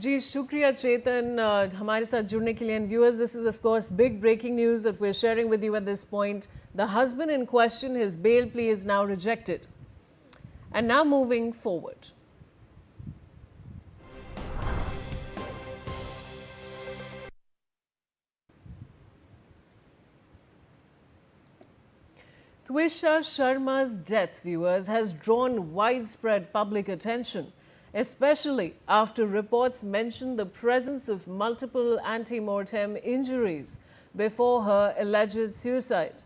जी शुक्रिया चेतन हमारे साथ जुड़ने के लिए and viewers this is of course big breaking news that we are sharing with you at this point the husband in question his bail plea is now rejected and now moving forward. Twisha Sharma's death, viewers, has drawn widespread public attention, especially after reports mentioned the presence of multiple antemortem injuries before her alleged suicide.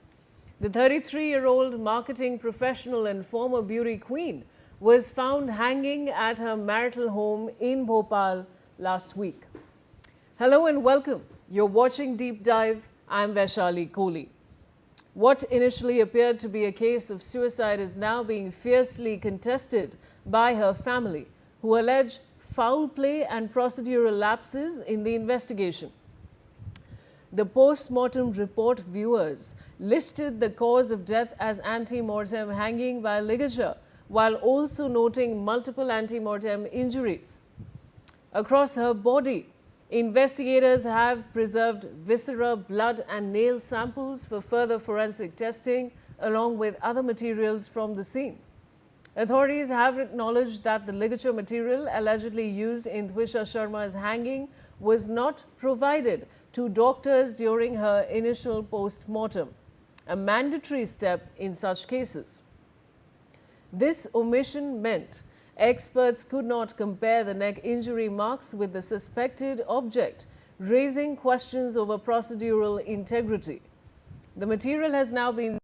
The 33-year-old marketing professional and former beauty queen was found hanging at her marital home in Bhopal last week. Hello and welcome. You're watching Deep Dive. I'm Vaishali Kohli. What initially appeared to be a case of suicide is now being fiercely contested by her family, who allege foul play and procedural lapses in the investigation. The post-mortem report, viewers, listed the cause of death as antemortem hanging by ligature, while also noting multiple antemortem injuries. Across her body, investigators have preserved viscera, blood and nail samples for further forensic testing, along with other materials from the scene. Authorities have acknowledged that the ligature material allegedly used in Twisha Sharma's hanging was not provided to doctors during her initial post-mortem, a mandatory step in such cases. This omission meant experts could not compare the neck injury marks with the suspected object, raising questions over procedural integrity. The material has now been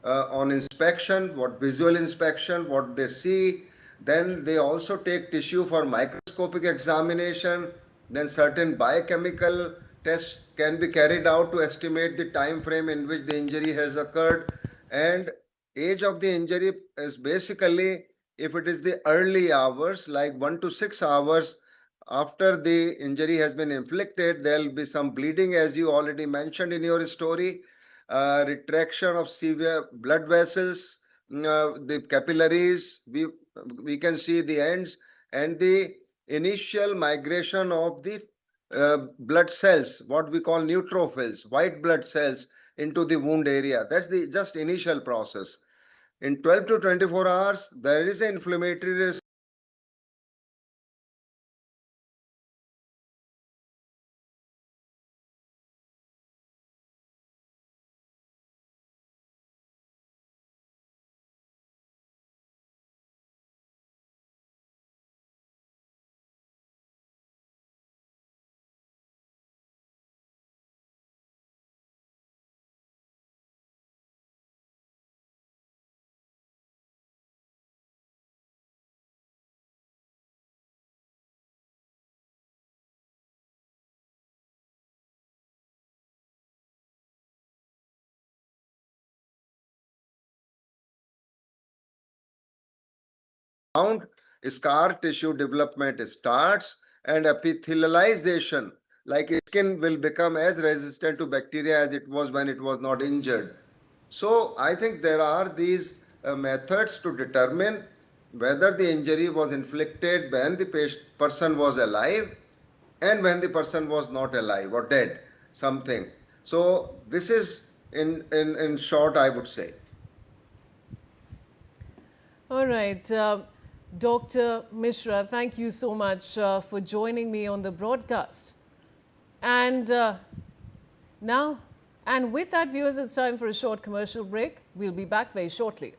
on inspection, what visual inspection, what they see. Then they also take tissue for microscopic examination. Then certain biochemical tests can be carried out to estimate the time frame in which the injury has occurred. And age of the injury is basically, if it is the early hours, like 1 to 6 hours after the injury has been inflicted, there will be some bleeding, as you already mentioned in your story, retraction of severe blood vessels, the capillaries, we can see the ends, and the initial migration of the blood cells, what we call neutrophils, white blood cells, into the wound area. That's the just initial process. In 12 to 24 hours, there is an inflammatory round scar tissue development starts, and epithelialization, like skin, will become as resistant to bacteria as it was when it was not injured. So I think there are these methods to determine whether the injury was inflicted when the person was alive and when the person was not alive or dead, something. So this is in short, I would say. All right. Dr. Mishra, thank you so much for joining me on the broadcast. And now, and with that, viewers, it's time for a short commercial break. We'll be back very shortly.